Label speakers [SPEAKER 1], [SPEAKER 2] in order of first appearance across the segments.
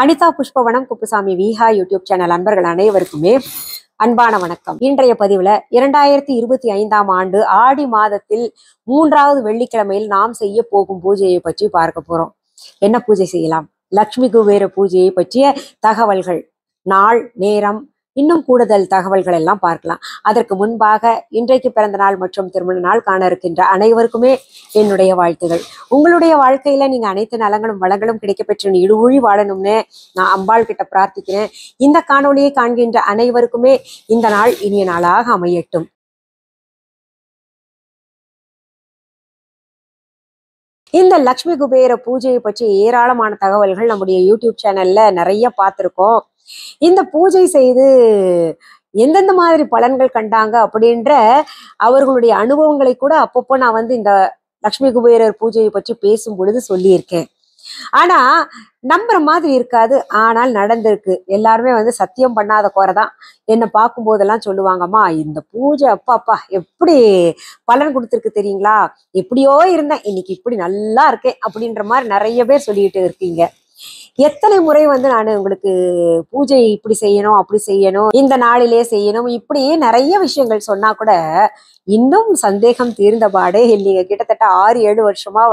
[SPEAKER 1] Anitha Pushpavanam Kuppusamy Viha YouTube channel அன்பர்கள் அனைவருக்குமே அன்பான வணக்கம். இன்றைய பதிவுல 2025ஆம் ஆண்டு ஆடி மாதத்தில் 3வது வெள்ளிக்கிழமையில் நாம் செய்ய போகும் பூஜையை பற்றி பார்க்க போறோம். என்ன பூஜை செய்யலாம்? லக்ஷ்மி குபேர பூஜையை பற்றிய தகவல்கள், நாள், நேரம், இன்னும் கூடுதல் தகவல்கள் எல்லாம் பார்க்கலாம். அதற்கு முன்பாக இன்றைக்கு பிறந்த நாள் மற்றும் திருமண நாள் காண இருக்கின்ற அனைவருக்குமே என்னுடைய வாழ்த்துகள். உங்களுடைய வாழ்க்கையில நீங்க அனைத்து நலங்களும் வளங்களும் கிடைக்கப்பெற்று இடுவழி வாழணும்னு நான் அம்பாள் கிட்ட பிரார்த்திக்கிறேன். இந்த காணொளியை காண்கின்ற அனைவருக்குமே இந்த நாள் இனிய நாளாக அமையட்டும். இந்த லக்ஷ்மி குபேர பூஜையை பற்றி ஏராளமான தகவல்கள் நம்முடைய யூடியூப் சேனல்ல நிறைய பார்த்துருக்கோம். இந்த பூஜை செய்து எந்தெந்த மாதிரி பலன்கள் கண்டாங்க அப்படின்ற அவர்களுடைய அனுபவங்களை கூட அப்பப்போ நான் இந்த லக்ஷ்மி குபேரர் பூஜையை பற்றி பேசும் பொழுது சொல்லியிருக்கேன். ஆனா நம்புற மாதிரி இருக்காது, ஆனால் நடந்திருக்கு. எல்லாருமே சத்தியம் பண்ணாத குறைதான். என்னை பார்க்கும் போதெல்லாம் சொல்லுவாங்கம்மா, இந்த பூஜை அப்பா எப்படி பலன் கொடுத்துருக்கு தெரியுங்களா, எப்படியோ இருந்தேன் இன்னைக்கு இப்படி நல்லா இருக்கேன் அப்படின்ற மாதிரி நிறைய பேர் சொல்லிட்டு இருக்கீங்க. எத்தனை முறை நான் உங்களுக்கு பூஜை இப்படி செய்யணும் அப்படி செய்யணும், இந்த நாளிலே செய்யணும், இப்படி நிறைய விஷயங்கள் சொன்னா கூட இன்னும் சந்தேகம் தீர்ந்த பாடே இல்லைங்க. கிட்டத்தட்ட 6-7 வருஷமா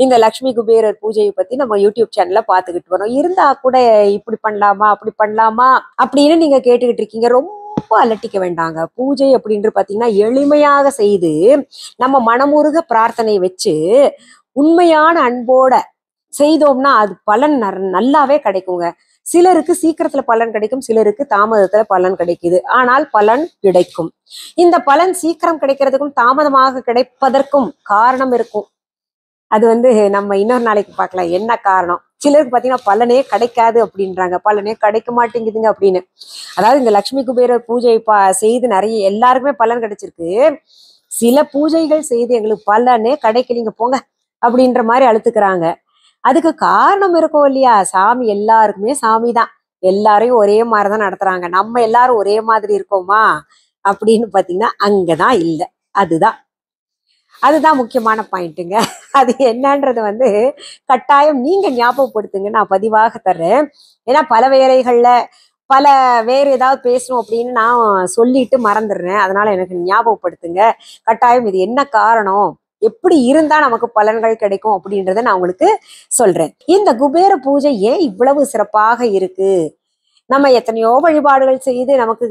[SPEAKER 1] இந்த லக்ஷ்மி குபேரர் பூஜையை பத்தி நம்ம யூடியூப் சேனல்ல பாத்துக்கிட்டு வரோம். இருந்தா கூட இப்படி பண்ணலாமா அப்படி பண்ணலாமா அப்படின்னு நீங்க கேட்டுக்கிட்டு இருக்கீங்க. ரொம்ப அலட்டிக்க வேண்டாங்க. பூஜை அப்படின்ட்டு பாத்தீங்கன்னா எளிமையாக செய்து நம்ம மனமுருக பிரார்த்தனை வச்சு உண்மையான அன்போட செய்தோம்னா அது பலன் நல்லாவே கிடைக்குங்க. சிலருக்கு சீக்கிரத்துல பலன் கிடைக்கும், சிலருக்கு தாமதத்துல பலன் கிடைக்குது. ஆனால் பலன் கிடைக்கும். இந்த பலன் சீக்கிரம் கிடைக்கிறதுக்கும் தாமதமாக கிடைப்பதற்கும் காரணம் இருக்கும். அது நம்ம இன்னொரு நாளைக்கு பார்க்கலாம் என்ன காரணம். சிலருக்கு பாத்தீங்கன்னா பலனே கிடைக்காது அப்படின்றாங்க, பலனே கிடைக்க மாட்டேங்குதுங்க அப்படின்னு. அதாவது இந்த லக்ஷ்மி குபேரர் பூஜை செய்து நிறைய எல்லாருக்குமே பலன் கிடைச்சிருக்கு. சில பூஜைகள் செய்து எங்களுக்கு பலனே கிடைக்கலீங்க போங்க அப்படின்ற மாதிரி அழுத்துக்கிறாங்க. அதுக்கு காரணம் இருக்கும் இல்லையா? சாமி எல்லாருக்குமே சாமி தான், எல்லாரையும் ஒரே மாதிரிதான் நடத்துறாங்க. நம்ம எல்லாரும் ஒரே மாதிரி இருக்கோமா அப்படின்னு பாத்தீங்கன்னா அங்கதான் இல்லை. அதுதான் முக்கியமான பாயிண்ட்டுங்க. அது என்னன்றது கட்டாயம் நீங்க ஞாபகப்படுத்துங்க, நான் பதிவாக தர்றேன். ஏன்னா பல வேற ஏதாவது பேசணும் அப்படின்னு நான் சொல்லிட்டு மறந்துடுறேன். அதனால எனக்கு ஞாபகப்படுத்துங்க கட்டாயம். இது என்ன காரணம், எப்படி இருந்தா நமக்கு பலன்கள் கிடைக்கும் அப்படின்றத நான் உங்களுக்கு சொல்றேன். இந்த குபேர பூஜை ஏன் இவ்வளவு சிறப்பாக இருக்கு? நம்ம எத்தனையோ வழிபாடுகள் செய்து நமக்கு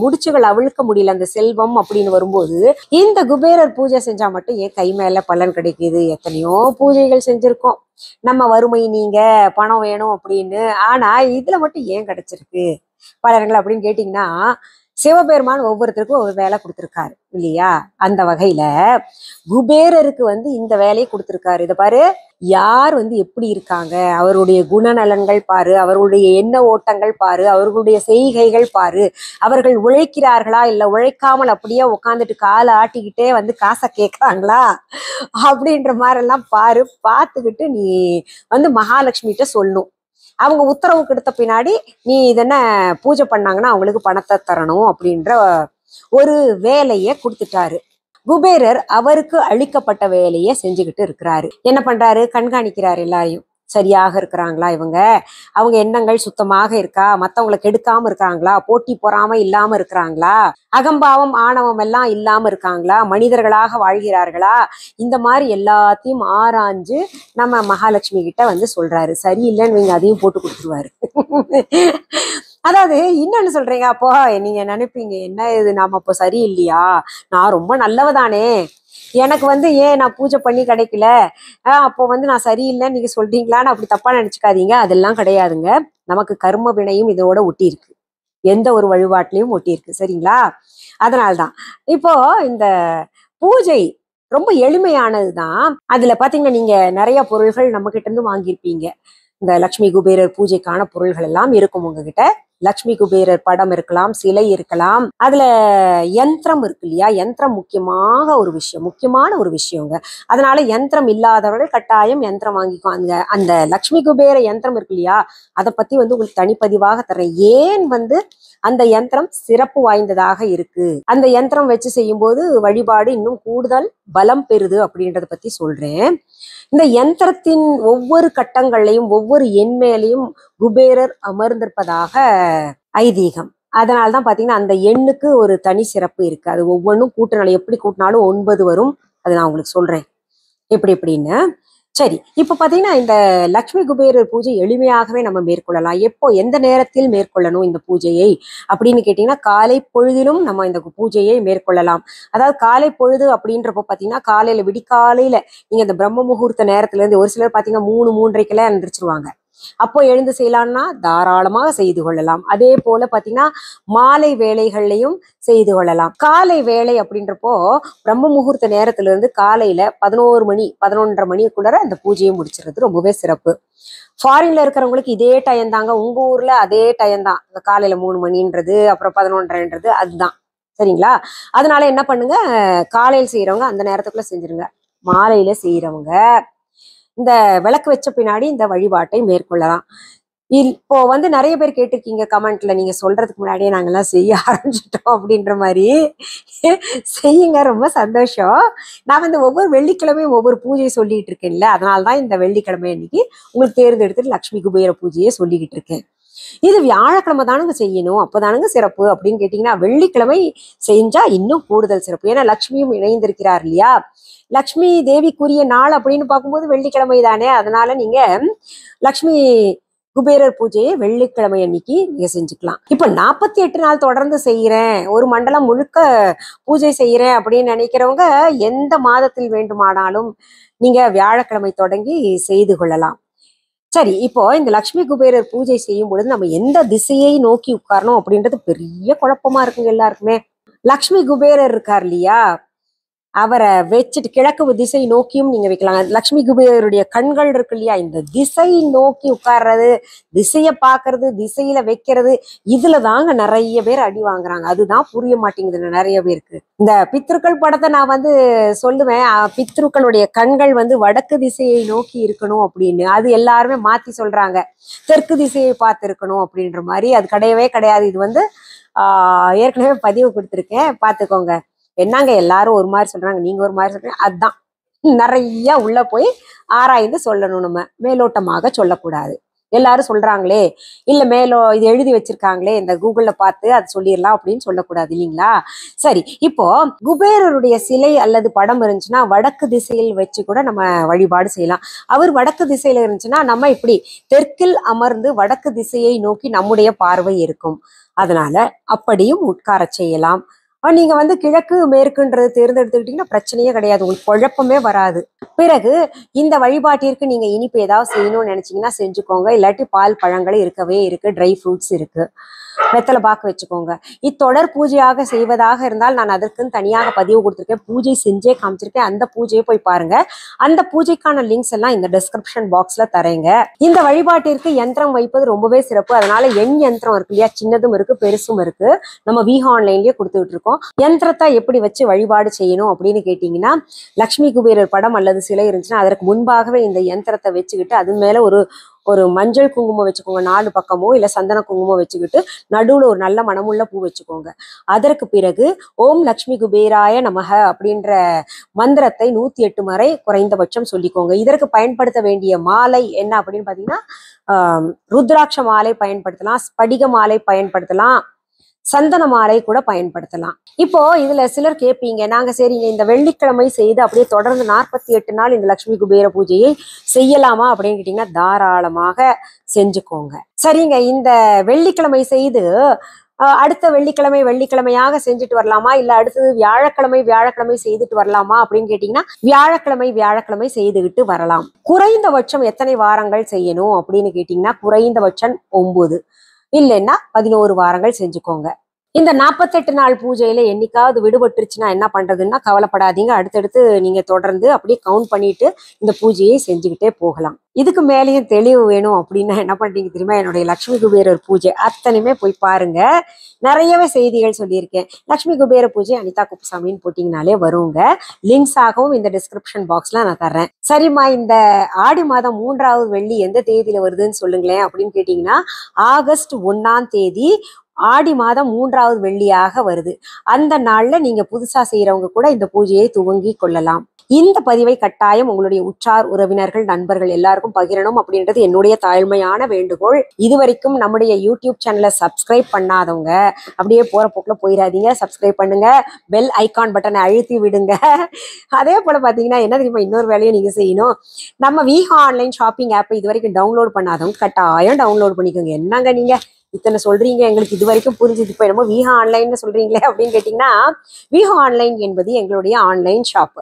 [SPEAKER 1] முடிச்சுகள் அவிழ்க்க முடியல அந்த செல்வம் அப்படின்னு வரும்போது, இந்த குபேரர் பூஜை செஞ்சா மட்டும் ஏன் கை மேல பலன் கிடைக்குது? எத்தனையோ பூஜைகள் செஞ்சிருக்கோம், நம்ம வறுமை நீங்க பணம் வேணும் அப்படின்னு. ஆனா இதுல மட்டும் ஏன் கிடைச்சிருக்கு பலன்கள் அப்படின்னு கேட்டீங்கன்னா, சிவபெருமான் ஒவ்வொருத்தருக்கும் ஒரு வேலை கொடுத்துருக்காரு இல்லையா? அந்த வகையில குபேரருக்கு இந்த வேலையை கொடுத்துருக்காரு. இதை பாரு, யார் எப்படி இருக்காங்க, அவருடைய குணநலன்கள் பாரு, அவர்களுடைய எண்ண ஓட்டங்கள் பாரு, அவர்களுடைய செய்கைகள் பாரு, அவர்கள் உழைக்கிறார்களா இல்ல உழைக்காமல் அப்படியே உட்காந்துட்டு காலை ஆட்டிக்கிட்டே காசை கேட்கறாங்களா அப்படின்ற மாதிரி எல்லாம் பாரு. பார்த்துக்கிட்டு நீ மகாலட்சுமிகிட்ட சொல்லணும். அவங்க உத்தரவு கொடுத்த பின்னாடி நீ இதென்ன பூஜை பண்ணாங்கன்னா அவங்களுக்கு பணத்தை தரணும் அப்படின்ற ஒரு வேலையை கொடுத்துட்டாரு. குபேரர் அவருக்கு அளிக்கப்பட்ட வேலையை செஞ்சுக்கிட்டு இருக்கிறாரு. என்ன பண்றாரு? கண்காணிக்கிறாரு எல்லாரையும். சரியாக இருக்கிறாங்களா அவங்க எண்ணங்கள் சுத்தமாக இருக்கா, மத்தவங்களை கெடுக்காம இருக்காங்களா, போட்டி பொறாம இல்லாம இருக்கிறாங்களா, அகம்பாவம் ஆணவம் எல்லாம் இல்லாம இருக்காங்களா, மனிதர்களாக வாழ்கிறார்களா, இந்த மாதிரி எல்லாத்தையும் ஆராய்ஞ்சு நம்ம மகாலட்சுமி கிட்ட சொல்றாரு. சரியில்லைன்னு அதையும் போட்டு கொடுத்துருவாரு. அதாவது இன்னொன்னு சொல்றீங்க, அப்போ நீங்க நினைப்பீங்க, என்ன இது நாம அப்போ சரியில்லையா, நான் ரொம்ப நல்லவதானே, எனக்கு ஏன் நான் பூஜை பண்ணி கிடைக்கல, அப்போ நான் சரியில்லைன்னு நீங்க சொல்றீங்களான்னு அப்படி தப்பா நினைச்சுக்காதீங்க. அதெல்லாம் கிடையாதுங்க. நமக்கு கர்ம வினையும் இதோட ஒட்டி இருக்கு, எந்த ஒரு வழிபாட்டிலையும் ஒட்டி இருக்கு. சரிங்களா? அதனால்தான் இப்போ இந்த பூஜை ரொம்ப எளிமையானதுதான். அதுல பாத்தீங்கன்னா நீங்க நிறைய பொருள்கள் நம்ம கிட்ட இருந்து வாங்கியிருப்பீங்க. இந்த லக்ஷ்மி குபேரர் பூஜைக்கான பொருள்கள் எல்லாம் இருக்கும் உங்ககிட்ட. லக்ஷ்மி குபேரர் படம் இருக்கலாம், சிலை இருக்கலாம். அதுல யந்திரம் இருக்கு இல்லையா, யந்திரம் முக்கியமான ஒரு விஷயங்க. அதனால யந்திரம் இல்லாதவர்கள் கட்டாயம் யந்திரம் வாங்கிக்கும். அந்த லக்ஷ்மி குபேர யந்திரம் இருக்கு இல்லையா, அதை பத்தி உங்களுக்கு தனிப்பதிவாக தர்றேன். ஏன் அந்த யந்திரம் சிறப்பு வாய்ந்ததாக இருக்கு, அந்த யந்திரம் வச்சு செய்யும் போது வழிபாடு இன்னும் கூடுதல் பலம் பெறுது அப்படின்றத பத்தி சொல்றேன். இந்த யந்திரத்தின் ஒவ்வொரு கட்டங்கள்லையும் ஒவ்வொரு எண்மேலையும் குபேரர் அமர்ந்திருப்பதாக ஐதீகம். அதனால்தான் பாத்தீங்கன்னா அந்த எண்ணுக்கு ஒரு தனி சிறப்பு இருக்கு. அது ஒவ்வொன்றும் கூட்டினாலும் எப்படி கூட்டினாலும் 9 வரும். அது நான் உங்களுக்கு சொல்றேன் எப்படின்னு. சரி, இப்ப பாத்தீங்கன்னா இந்த லக்ஷ்மி குபேரர் பூஜை எளிமையாகவே நம்ம மேற்கொள்ளலாம். எப்போ எந்த நேரத்தில் மேற்கொள்ளணும் இந்த பூஜையை அப்படின்னு கேட்டீங்கன்னா, காலை பொழுதிலும் நம்ம இந்த பூஜையை மேற்கொள்ளலாம். அதாவது காலை பொழுது அப்படின்றப்போ பாத்தீங்கன்னா காலையில விடிக்காலையில நீங்க இந்த பிரம்ம முகூர்த்த நேரத்துல இருந்து, ஒரு சிலர் பாத்தீங்கன்னா 3-3:30 எழுந்திரிச்சிருவாங்க. அப்போ எழுந்து செய்யலாம்னா தாராளமாக செய்து கொள்ளலாம். அதே போல பாத்தீங்கன்னா மாலை வேளைகள்லையும் செய்து கொள்ளலாம். காலை வேலை அப்படின்றப்போ பிரம்ம முகூர்த்த நேரத்துல இருந்து காலையில 11 மணி 11:30 மணிக்குள்ள அந்த பூஜையை முடிச்சிருது ரொம்பவே சிறப்பு. ஃபாரின்ல இருக்கிறவங்களுக்கு இதே டைம் தாங்க, உங்க ஊர்ல அதே டைம் தான். காலையில 3 மணின்றது அப்புறம் 11:30ன்றது அதுதான், சரிங்களா? அதனால என்ன பண்ணுங்க, காலையில் செய்யறவங்க அந்த நேரத்துக்குள்ள செஞ்சிருங்க. மாலையில செய்யறவங்க இந்த விளக்கு வச்ச பின்னாடி இந்த வழிபாட்டை மேற்கொள்ளலாம். இப்போ நிறைய பேர் கேட்டிருக்கீங்க கமெண்ட்ல, நீங்க சொல்றதுக்கு முன்னாடியே நாங்கெல்லாம் செய்ய ஆரம்பிச்சிட்டோம் அப்படின்ற மாதிரி. செய்யுங்க, ரொம்ப சந்தோஷம். நான் ஒவ்வொரு வெள்ளிக்கிழமையும் ஒவ்வொரு பூஜையை சொல்லிட்டு இருக்கேன்ல, அதனாலதான் இந்த வெள்ளிக்கிழமை அன்னைக்கு உங்களுக்கு தேர்ந்தெடுத்து லக்ஷ்மி குபேர பூஜையை சொல்லிக்கிட்டு இருக்கேன். இது வியாழக்கிழமை தானுங்க செய்யணும், அப்பதானுங்க சிறப்பு அப்படின்னு கேட்டீங்கன்னா, வெள்ளிக்கிழமை செஞ்சா இன்னும் கூடுதல் சிறப்பு. ஏன்னா லக்ஷ்மியும் இணைந்திருக்கிறார் இல்லையா. லக்ஷ்மி தேவிக்குரிய நாள் அப்படின்னு பார்க்கும்போது வெள்ளிக்கிழமை தானே. அதனால நீங்க லக்ஷ்மி குபேரர் பூஜையை வெள்ளிக்கிழமை அன்னைக்கு நீங்க செஞ்சுக்கலாம். இப்ப 48 நாள் தொடர்ந்து செய்யறேன், ஒரு மண்டலம் முழுக்க பூஜை செய்யறேன் அப்படின்னு நினைக்கிறவங்க எந்த மாதத்தில் வேண்டுமானாலும் நீங்க வியாழக்கிழமை தொடங்கி செய்து கொள்ளலாம். சரி, இப்போ இந்த லக்ஷ்மி குபேரர் பூஜை செய்யும் பொழுது நம்ம எந்த திசையை நோக்கி உட்காரணும் அப்படின்றது பெரிய குழப்பமா இருக்குங்க எல்லாருக்குமே. லக்ஷ்மி குபேரர் இருக்கார் இல்லையா, அவரை வச்சுட்டு கிழக்கு திசை நோக்கியும் நீங்க வைக்கலாம். லக்ஷ்மி குபேரருடைய கண்கள் இருக்கு இல்லையா, இந்த திசை நோக்கி உட்கார்றது, திசைய பாக்குறது, திசையில வைக்கிறது, இதுல தாங்க நிறைய பேர் அடி வாங்குறாங்க. அதுதான் புரிய மாட்டேங்குது நிறைய பேருக்கு. இந்த பித்ருக்கள் படத்தை நான் சொல்லுவேன், பித்ருக்களுடைய கண்கள் வடக்கு திசையை நோக்கி இருக்கணும் அப்படின்னு. அது எல்லாருமே மாத்தி சொல்றாங்க, தெற்கு திசையை பார்த்து இருக்கணும் அப்படின்ற மாதிரி. அது கிடையவே கிடையாது. இது ஏற்கனவே பதிவு கொடுத்துருக்கேன், பார்த்துக்கோங்க. என்னங்க எல்லாரும் ஒரு மாதிரி சொல்றாங்க, நீங்க ஒரு மாதிரி சொல்றீங்க. அதுதான் நிறைய உள்ள போய் ஆராய்ந்து சொல்லணும், நம்ம மேலோட்டமாக சொல்லக்கூடாது. எல்லாரும் சொல்றாங்களே, இல்ல இது எழுதி வச்சிருக்காங்களே இந்த கூகுள்ல பார்த்து அது சொல்லிடலாம் அப்படின்னு சொல்லக்கூடாது இல்லைங்களா. சரி, இப்போ குபேரருடைய சிலை அல்லது படம் இருந்துச்சுன்னா வடக்கு திசையில் வச்சு கூட நம்ம வழிபாடு செய்யலாம். அவர் வடக்கு திசையில இருந்துச்சுன்னா நம்ம இப்படி தெற்கில் அமர்ந்து வடக்கு திசையை நோக்கி நம்முடைய பார்வை இருக்கும். அதனால அப்படியும் உட்கார செய்யலாம். நீங்க கிழக்கு மேற்குன்றது தேர்ந்தெடுத்துக்கிட்டீங்கன்னா பிரச்சனையே கிடையாது, உங்களுக்கு குழப்பமே வராது. பிறகு இந்த வழிபாட்டிற்கு நீங்க இனிப்பு ஏதாவது செய்யணும்னு நினைச்சீங்கன்னா செஞ்சுக்கோங்க. இல்லாட்டி பால் பழங்கள் இருக்கவே இருக்கு, ட்ரை ஃப்ரூட்ஸ் இருக்கு, வெத்தலை பாக்கு வச்சுக்கோங்க. இத்தொடர் பூஜையாக செய்வதாக இருந்தால் நான் அதற்குன்னு தனியாக பதிவு கொடுத்துருக்கேன், பூஜை செஞ்சே காமிச்சிருக்கேன். அந்த பூஜையை போய் பாருங்க. அந்த பூஜைக்கான லிங்க்ஸ் எல்லாம் இந்த டிஸ்கிரிப்ஷன் பாக்ஸ்ல தரேங்க. இந்த வழிபாட்டிற்கு யந்திரம் வைப்பது ரொம்பவே சிறப்பு. அதனால எண் யந்திரம் இருக்கு இல்லையா, சின்னதும் இருக்கு பெருசும் இருக்கு, நம்ம வீஹ ஆன்லைன்லயே கொடுத்துட்டு இருக்கோம். யந்திரத்தை எப்படி வச்சு வழிபாடு செய்யணும் அப்படின்னு கேட்டீங்கன்னா, லக்ஷ்மி குபேரர் படம் அல்லது சிலை இருந்துச்சுன்னா அதற்கு முன்பாகவே இந்த யந்திரத்தை வச்சுக்கிட்டு அது மேல ஒரு மஞ்சள் குங்குமம் வச்சுக்கோங்க, 4 பக்கமோ இல்ல சந்தன குங்குமம் வச்சுக்கிட்டு நடுவுல ஒரு நல்ல மனமுள்ள பூ வச்சுக்கோங்க. அதற்கு பிறகு ஓம் லக்ஷ்மி குபேராய நமக அப்படின்ற மந்திரத்தை 108 முறை குறைந்தபட்சம் சொல்லிக்கோங்க. இதற்கு பயன்படுத்த வேண்டிய மாலை என்ன அப்படின்னு பாத்தீங்கன்னா, ருத்ராட்ச மாலை பயன்படுத்தலாம், ஸ்படிக மாலை பயன்படுத்தலாம், சந்தன மாலை கூட பயன்படுத்தலாம். இப்போ இதுல சிலர் கேட்பீங்க, நாங்க சரிங்க இந்த வெள்ளிக்கிழமை செய்து அப்படியே தொடர்ந்து 48 நாள் இந்த லக்ஷ்மி குபேர பூஜையை செய்யலாமா அப்படின்னு கேட்டீங்கன்னா தாராளமாக செஞ்சுக்கோங்க. சரிங்க, இந்த வெள்ளிக்கிழமை செய்து அடுத்த வெள்ளிக்கிழமையாக செஞ்சுட்டு வரலாமா, இல்ல அடுத்தது வியாழக்கிழமை செய்துட்டு வரலாமா அப்படின்னு கேட்டீங்கன்னா வியாழக்கிழமை செய்துகிட்டு வரலாம். குறைந்தபட்சம் எத்தனை வாரங்கள் செய்யணும் அப்படின்னு கேட்டீங்கன்னா குறைந்தபட்சம் 9 இல்லைன்னா 11 வாரங்கள் செஞ்சுக்கோங்க. இந்த 48 நாள் பூஜையில என்னைக்காவது விடுபட்டுருச்சுன்னா என்ன பண்றதுன்னா கவலைப்படாதீங்க. அடுத்தடுத்து நீங்க தொடர்ந்து அப்படியே கவுண்ட் பண்ணிட்டு இந்த பூஜையை செஞ்சுக்கிட்டே போகலாம். இதுக்கு மேலேயும் தெளிவு வேணும் அப்படின்னா என்ன பண்றீங்க தெரியுமா? என்னுடைய லட்சுமி குபேரர் பூஜை அத்தனையுமே போய் பாருங்க. நிறையவே செய்திகள் சொல்லியிருக்கேன். லட்சுமி குபேர பூஜை அனிதா குப்புசாமின்னு போட்டிங்கனாலே வருங்க. லிங்க்ஸ் ஆகவும் இந்த டிஸ்கிரிப்ஷன் பாக்ஸ்ல நான் தர்றேன். சரிம்மா, இந்த ஆடி மாதம் 3வது வெள்ளி எந்த தேதியில வருதுன்னு சொல்லுங்களேன் அப்படின்னு கேட்டீங்கன்னா, ஆகஸ்ட் 1ஆம் தேதி ஆடி மாதம் 3வது வெள்ளியாக வருது. அந்த நாள்ல நீங்க புதுசா செய்யறவங்க கூட இந்த பூஜையை துவங்கி கொள்ளலாம். இந்த பதிவை கட்டாயம் உங்களுடைய உற்றார் உறவினர்கள் நண்பர்கள் எல்லாருக்கும் பகிரணும் அப்படின்றது என்னுடைய தாழ்மையான வேண்டுகோள். இதுவரைக்கும் நம்முடைய யூடியூப் சேனலை சப்ஸ்கிரைப் பண்ணாதவங்க அப்படியே போற போக்குல போயிடாதீங்க. சப்ஸ்கிரைப் பண்ணுங்க, பெல் ஐகான் பட்டனை அழுத்தி விடுங்க. அதே போல பாத்தீங்கன்னா என்ன தெரியுமா, இன்னொரு வேலையை நீங்க செய்யணும். நம்ம விஹா ஆன்லைன் ஷாப்பிங் ஆப் இது வரைக்கும் டவுன்லோட் பண்ணாதவங்க கட்டாயம் டவுன்லோட் பண்ணிக்கோங்க. என்னங்க நீங்க இத்தனை சொல்றீங்க, எங்களுக்கு இது வரைக்கும் புரிஞ்சுது, இப்போ என்னமோ விஹா ஆன்லைன் சொல்றீங்களே அப்படின்னு கேட்டீங்கன்னா, விஹா ஆன்லைன் என்பது எங்களுடைய ஆன்லைன் ஷாப்.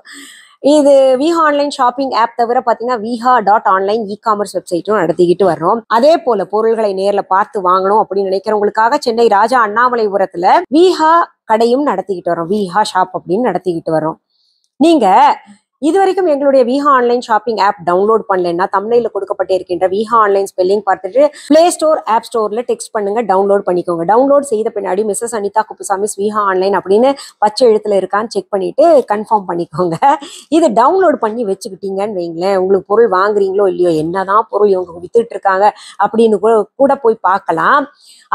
[SPEAKER 1] இது விஹா ஆன்லைன் ஷாப்பிங் ஆப் தவிர பாத்தீங்கன்னா viha.online இ-காமர்ஸ் வெப்சைட்டும் நடத்திக்கிட்டு வர்றோம். அதே போல பொருள்களை நேர்ல பார்த்து வாங்கணும் அப்படின்னு நினைக்கிறவங்களுக்காக சென்னை ராஜா அண்ணாமலைபுரத்துல விஹா கடையும் நடத்திக்கிட்டு வரோம். விஹா ஷாப் அப்படின்னு நடத்திக்கிட்டு வர்றோம். நீங்க இதுவரைக்கும் எங்களுடைய Viha online shopping app download பண்ணலன்னா தம்ப்நெயில்ல கொடுக்கப்பட்டிருக்கின்ற விஹா ஆன்லைன் ஸ்பெல்லிங் பார்த்துட்டு பிளே ஸ்டோர் ஆப் ஸ்டோர்ல டெக்ஸ்ட் பண்ணுங்க, டவுன்லோட் பண்ணிக்கோங்க. டவுன்லோட் செய்த பின்னாடி மிஸ்ஸஸ் அனிதா குப்புசாமி விஹா ஆன்லைன் அப்படின்னு பச்சை எழுத்துல இருக்கான்னு செக் பண்ணிட்டு கன்ஃபார்ம் பண்ணிக்கோங்க. இது டவுன்லோட் பண்ணி வச்சுக்கிட்டீங்கன்னு வைங்களேன், உங்களுக்கு பொருள் வாங்குறீங்களோ இல்லையோ, என்னதான் பொருள் இவங்க வித்துட்டு இருக்காங்க அப்படின்னு கூட போய் பார்க்கலாம்.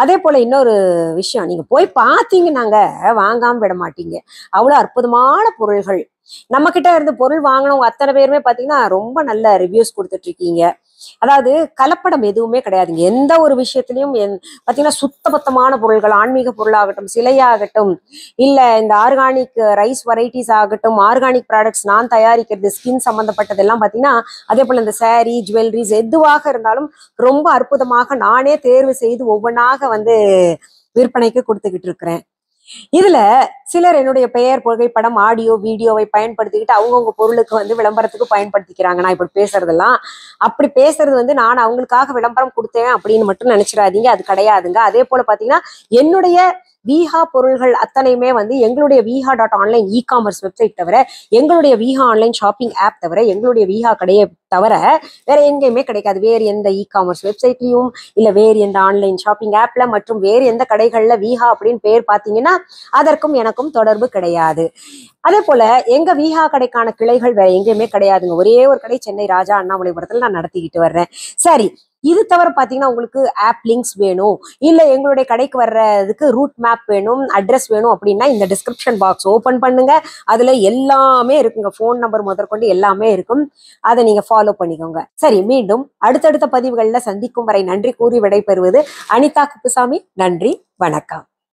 [SPEAKER 1] அதே போல இன்னொரு விஷயம், நீங்க போய் பார்த்தீங்கன்னாங்க வாங்காம விட மாட்டீங்க. அவ்வளவு அற்புதமான பொருள்கள். நம்ம கிட்ட இருந்து பொருள் வாங்கினவங்க அத்தனை பேருமே பாத்தீங்கன்னா ரொம்ப நல்ல ரிவ்யூஸ் கொடுத்துட்டு இருக்கீங்க. அதாவது கலப்படம் எதுவுமே கிடையாதுங்க. எந்த ஒரு விஷயத்திலையும் பாத்தீங்கன்னா சுத்தபத்தமான பொருள்கள், ஆன்மீக பொருளாகட்டும், சிலையாகட்டும், இல்ல இந்த ஆர்கானிக் ரைஸ் வெரைட்டிஸ் ஆகட்டும், ஆர்கானிக் ப்ராடக்ட்ஸ் நான் தயாரிக்கிறது, ஸ்கின் சம்பந்தப்பட்டதெல்லாம் பாத்தீங்கன்னா, அதே போல இந்த சாரீ ஜுவல்லரிஸ் எதுவாக இருந்தாலும் ரொம்ப அற்புதமாக நானே தேர்வு செய்து ஒவ்வொன்றாக விற்பனைக்கு கொடுத்துக்கிட்டு இருக்கிறேன். இதுல சிலர் என்னுடைய பெயர், புகைப்படம், ஆடியோ, வீடியோவை பயன்படுத்திக்கிட்டு அவங்கவுங்க பொருளுக்கு விளம்பரத்துக்கு பயன்படுத்திக்கிறாங்க. நான் இப்படி பேசுறதெல்லாம் அப்படி பேசுறது நான் அவங்களுக்காக விளம்பரம் கொடுத்தேன் அப்படின்னு மட்டும் நினைச்சிடாதீங்க. அது கிடையாதுங்க. அதே போல பாத்தீங்கன்னா என்னுடைய விஹா பொருள்கள் அத்தனையுமே எங்களுடைய viha.online இ-காமர்ஸ் வெப்சைட் தவிர, எங்களுடைய விஹா ஆன்லைன் ஷாப்பிங் ஆப் தவிர, எங்களுடைய விஹா கடையை தவிர வேற எங்கேயுமே கிடைக்காது. வேறு எந்த இ-காமர்ஸ் வெப்சைட்லயும் இல்ல வேறு எந்த ஆன்லைன் ஷாப்பிங் ஆப்ல மற்றும் வேறு எந்த கடைகள்ல விஹா அப்படின்னு பேர் பார்த்தீங்கன்னா அதற்கும் எனக்கும் தொடர்பு கிடையாது. அதே போல எங்க விஹா கடைக்கான கிளைகள் வேற எங்கேயுமே கிடையாதுங்க. ஒரே ஒரு கடை சென்னை ராஜா அண்ணாமலைபுரத்துல நான் நடத்திக்கிட்டு வர்றேன். சரி, இது தவிர பாத்தீங்கன்னா உங்களுக்கு ஆப் லிங்க்ஸ் வேணும், இல்ல எங்களுடைய கடைக்கு வர்றதுக்கு ரூட் மேப் வேணும், அட்ரஸ் வேணும் அப்படின்னா இந்த டிஸ்கிரிப்ஷன் பாக்ஸ் ஓபன் பண்ணுங்க. அதுல எல்லாமே இருக்குங்க. போன் நம்பர் முதற்கொண்டு எல்லாமே இருக்கும். அதை நீங்க ஃபாலோ பண்ணிக்கோங்க. சரி, மீண்டும் அடுத்தடுத்த பதிவுகள்ல சந்திக்கும் வரை நன்றி கூறி விடைபெறுவது அனிதா குப்புசாமி. நன்றி, வணக்கம்.